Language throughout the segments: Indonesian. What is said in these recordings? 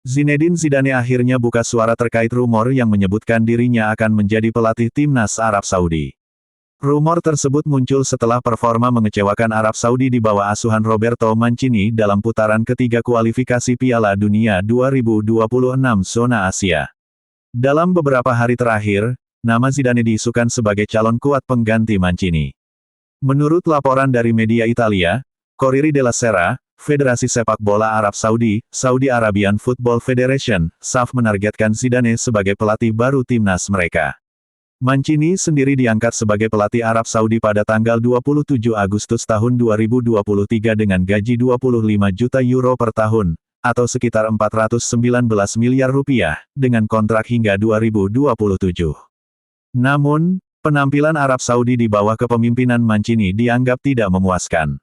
Zinedine Zidane akhirnya buka suara terkait rumor yang menyebutkan dirinya akan menjadi pelatih timnas Arab Saudi. Rumor tersebut muncul setelah performa mengecewakan Arab Saudi di bawah asuhan Roberto Mancini dalam putaran ketiga kualifikasi Piala Dunia 2026 zona Asia. Dalam beberapa hari terakhir, nama Zidane diisukan sebagai calon kuat pengganti Mancini. Menurut laporan dari media Italia, Corriere della Sera, Federasi Sepak Bola Arab Saudi, Saudi Arabian Football Federation, SAF menargetkan Zidane sebagai pelatih baru timnas mereka. Mancini sendiri diangkat sebagai pelatih Arab Saudi pada tanggal 27 Agustus tahun 2023 dengan gaji 25 juta euro per tahun, atau sekitar 419 miliar rupiah, dengan kontrak hingga 2027. Namun, penampilan Arab Saudi di bawah kepemimpinan Mancini dianggap tidak memuaskan.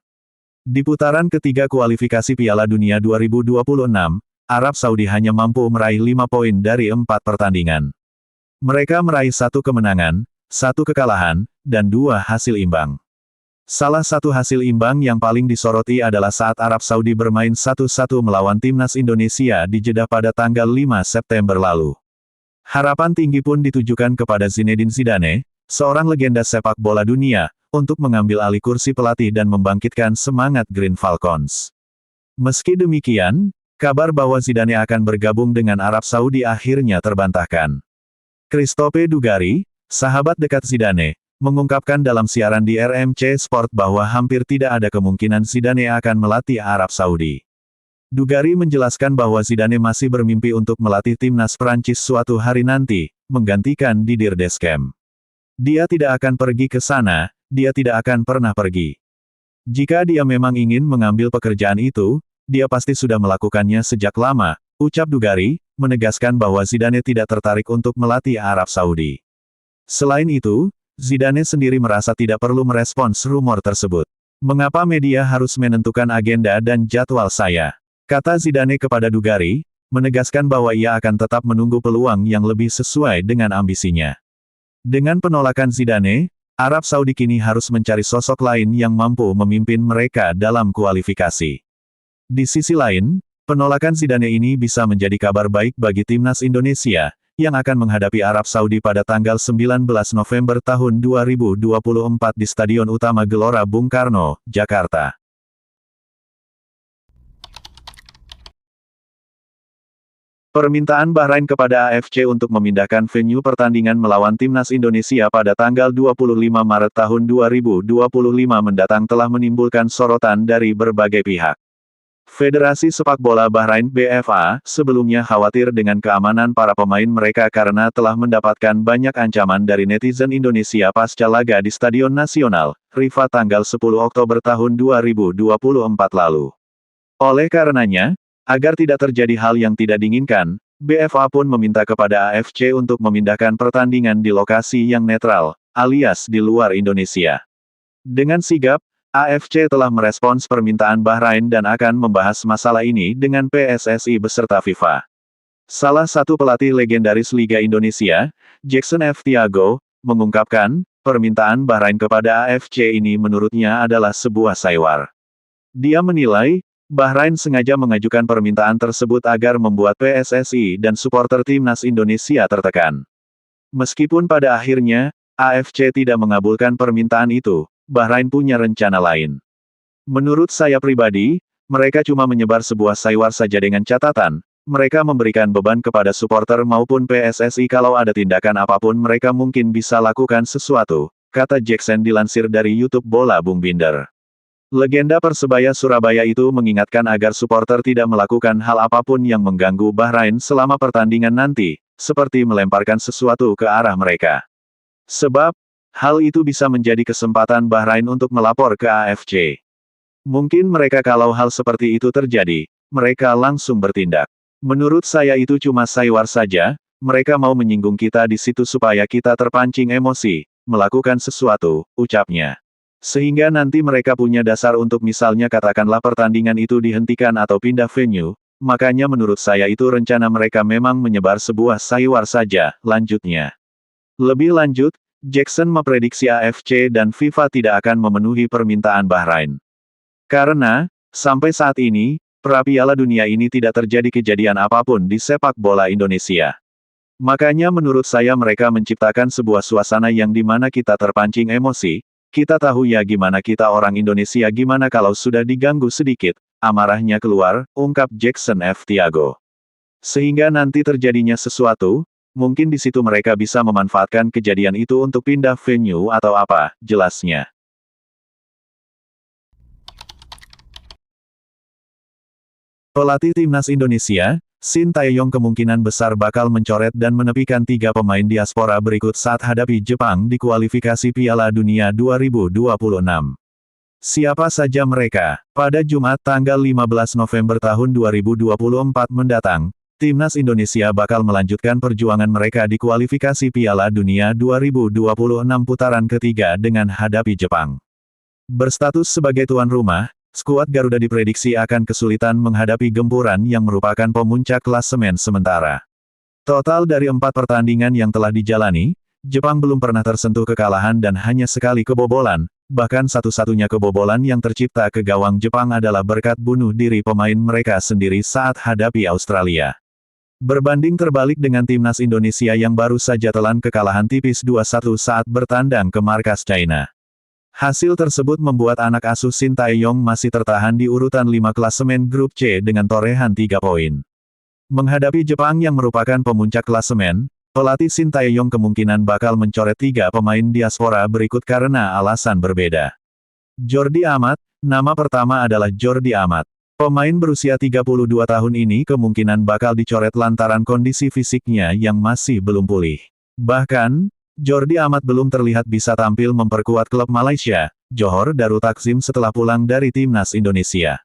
Di putaran ketiga kualifikasi Piala Dunia 2026, Arab Saudi hanya mampu meraih 5 poin dari 4 pertandingan. Mereka meraih 1 kemenangan, 1 kekalahan, dan 2 hasil imbang. Salah satu hasil imbang yang paling disoroti adalah saat Arab Saudi bermain 1-1 melawan timnas Indonesia di Jeddah pada tanggal 5 September lalu. Harapan tinggi pun ditujukan kepada Zinedine Zidane, seorang legenda sepak bola dunia, untuk mengambil alih kursi pelatih dan membangkitkan semangat Green Falcons. Meski demikian, kabar bahwa Zidane akan bergabung dengan Arab Saudi akhirnya terbantahkan. Christophe Dugarry, sahabat dekat Zidane, mengungkapkan dalam siaran di RMC Sport bahwa hampir tidak ada kemungkinan Zidane akan melatih Arab Saudi. Dugarry menjelaskan bahwa Zidane masih bermimpi untuk melatih timnas Prancis suatu hari nanti, menggantikan Didier Deschamps. Dia tidak akan pergi ke sana, dia tidak akan pernah pergi. Jika dia memang ingin mengambil pekerjaan itu, dia pasti sudah melakukannya sejak lama, ucap Dugarry, menegaskan bahwa Zidane tidak tertarik untuk melatih Arab Saudi. Selain itu, Zidane sendiri merasa tidak perlu merespons rumor tersebut. Mengapa media harus menentukan agenda dan jadwal saya? Kata Zidane kepada Dugarry, menegaskan bahwa ia akan tetap menunggu peluang yang lebih sesuai dengan ambisinya. Dengan penolakan Zidane, Arab Saudi kini harus mencari sosok lain yang mampu memimpin mereka dalam kualifikasi. Di sisi lain, penolakan Zidane ini bisa menjadi kabar baik bagi timnas Indonesia, yang akan menghadapi Arab Saudi pada tanggal 19 November tahun 2024 di Stadion Utama Gelora Bung Karno, Jakarta. Permintaan Bahrain kepada AFC untuk memindahkan venue pertandingan melawan timnas Indonesia pada tanggal 25 Maret tahun 2025 mendatang telah menimbulkan sorotan dari berbagai pihak. Federasi Sepak Bola Bahrain (BFA) sebelumnya khawatir dengan keamanan para pemain mereka karena telah mendapatkan banyak ancaman dari netizen Indonesia pasca laga di Stadion Nasional, Rifa tanggal 10 Oktober tahun 2024 lalu. Oleh karenanya, agar tidak terjadi hal yang tidak diinginkan, BFA pun meminta kepada AFC untuk memindahkan pertandingan di lokasi yang netral, alias di luar Indonesia. Dengan sigap, AFC telah merespons permintaan Bahrain dan akan membahas masalah ini dengan PSSI beserta FIFA. Salah satu pelatih legendaris Liga Indonesia, Jackson F. Tiago, mengungkapkan, permintaan Bahrain kepada AFC ini menurutnya adalah sebuah saywar. Dia menilai, Bahrain sengaja mengajukan permintaan tersebut agar membuat PSSI dan supporter timnas Indonesia tertekan. Meskipun pada akhirnya, AFC tidak mengabulkan permintaan itu, Bahrain punya rencana lain. Menurut saya pribadi, mereka cuma menyebar sebuah saywar saja dengan catatan, mereka memberikan beban kepada supporter maupun PSSI kalau ada tindakan apapun mereka mungkin bisa lakukan sesuatu, kata Jackson dilansir dari YouTube Bola Bung Binder. Legenda Persebaya Surabaya itu mengingatkan agar supporter tidak melakukan hal apapun yang mengganggu Bahrain selama pertandingan nanti, seperti melemparkan sesuatu ke arah mereka. Sebab, hal itu bisa menjadi kesempatan Bahrain untuk melapor ke AFC. Mungkin mereka kalau hal seperti itu terjadi, mereka langsung bertindak. Menurut saya itu cuma saywar saja, mereka mau menyinggung kita di situ supaya kita terpancing emosi, melakukan sesuatu, ucapnya. Sehingga nanti mereka punya dasar untuk misalnya katakanlah pertandingan itu dihentikan atau pindah venue, makanya menurut saya itu rencana mereka memang menyebar sebuah saywar saja, lanjutnya. Lebih lanjut, Jackson memprediksi AFC dan FIFA tidak akan memenuhi permintaan Bahrain. Karena, sampai saat ini, pra-Piala Dunia ini tidak terjadi kejadian apapun di sepak bola Indonesia. Makanya menurut saya mereka menciptakan sebuah suasana yang dimana kita terpancing emosi, kita tahu ya gimana kita orang Indonesia gimana kalau sudah diganggu sedikit, amarahnya keluar, ungkap Jackson F. Tiago. Sehingga nanti terjadinya sesuatu, mungkin di situ mereka bisa memanfaatkan kejadian itu untuk pindah venue atau apa, jelasnya. Pelatih Timnas Indonesia, Shin Tae-yong kemungkinan besar bakal mencoret dan menepikan 3 pemain diaspora berikut saat hadapi Jepang di kualifikasi Piala Dunia 2026. Siapa saja mereka? Pada Jumat tanggal 15 November tahun 2024 mendatang, Timnas Indonesia bakal melanjutkan perjuangan mereka di kualifikasi Piala Dunia 2026 putaran ketiga dengan hadapi Jepang. Berstatus sebagai tuan rumah, skuad Garuda diprediksi akan kesulitan menghadapi gempuran yang merupakan pemuncak klasemen sementara. Total dari 4 pertandingan yang telah dijalani, Jepang belum pernah tersentuh kekalahan dan hanya sekali kebobolan, bahkan satu-satunya kebobolan yang tercipta ke gawang Jepang adalah berkat bunuh diri pemain mereka sendiri saat hadapi Australia. Berbanding terbalik dengan Timnas Indonesia yang baru saja telan kekalahan tipis 2-1 saat bertandang ke markas China. Hasil tersebut membuat anak asuh Shin Tae-yong masih tertahan di urutan 5 klasemen grup C dengan torehan 3 poin. Menghadapi Jepang yang merupakan pemuncak klasemen, pelatih Shin Tae-yong kemungkinan bakal mencoret 3 pemain diaspora berikut karena alasan berbeda. Jordi Amat, nama pertama adalah Jordi Amat. Pemain berusia 32 tahun ini kemungkinan bakal dicoret lantaran kondisi fisiknya yang masih belum pulih. Bahkan, Jordi Amat belum terlihat bisa tampil memperkuat klub Malaysia, Johor Darul Takzim setelah pulang dari Timnas Indonesia.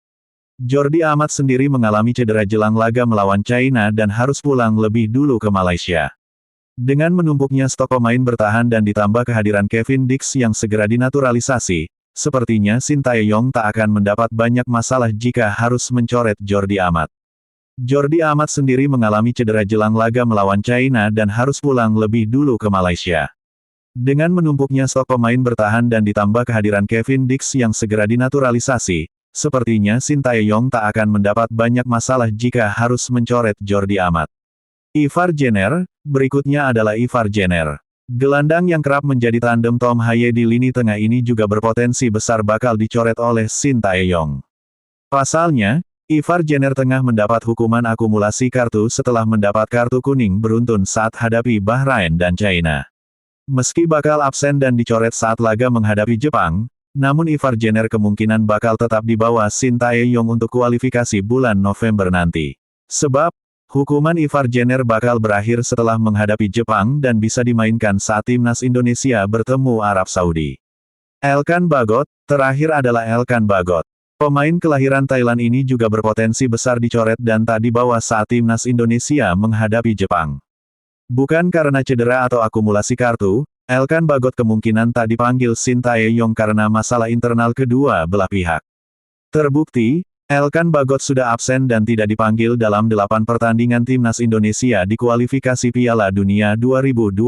Jordi Amat sendiri mengalami cedera jelang laga melawan China dan harus pulang lebih dulu ke Malaysia. Dengan menumpuknya stok pemain bertahan dan ditambah kehadiran Kevin Dix yang segera dinaturalisasi, sepertinya Shin Tae-yong tak akan mendapat banyak masalah jika harus mencoret Jordi Amat. Jordi Amat sendiri mengalami cedera jelang laga melawan China dan harus pulang lebih dulu ke Malaysia. Dengan menumpuknya stok pemain bertahan dan ditambah kehadiran Kevin Dix yang segera dinaturalisasi, sepertinya Shin Tae-yong tak akan mendapat banyak masalah jika harus mencoret Jordi Amat. Ivar Jenner, berikutnya adalah Ivar Jenner. Gelandang yang kerap menjadi tandem Tom Haye di lini tengah ini juga berpotensi besar bakal dicoret oleh Shin Tae-yong. Pasalnya, Ivar Jenner tengah mendapat hukuman akumulasi kartu setelah mendapat kartu kuning beruntun saat hadapi Bahrain dan China. Meski bakal absen dan dicoret saat laga menghadapi Jepang, namun Ivar Jenner kemungkinan bakal tetap di bawah Shin Tae-yong untuk kualifikasi bulan November nanti. Sebab, hukuman Ivar Jenner bakal berakhir setelah menghadapi Jepang dan bisa dimainkan saat Timnas Indonesia bertemu Arab Saudi. Elkan Bagot, terakhir adalah Elkan Bagot. Pemain kelahiran Thailand ini juga berpotensi besar dicoret dan tak dibawa saat Timnas Indonesia menghadapi Jepang. Bukan karena cedera atau akumulasi kartu, Elkan Bagot kemungkinan tak dipanggil Shin Tae-yong karena masalah internal kedua belah pihak. Terbukti, Elkan Bagot sudah absen dan tidak dipanggil dalam 8 pertandingan Timnas Indonesia di kualifikasi Piala Dunia 2026.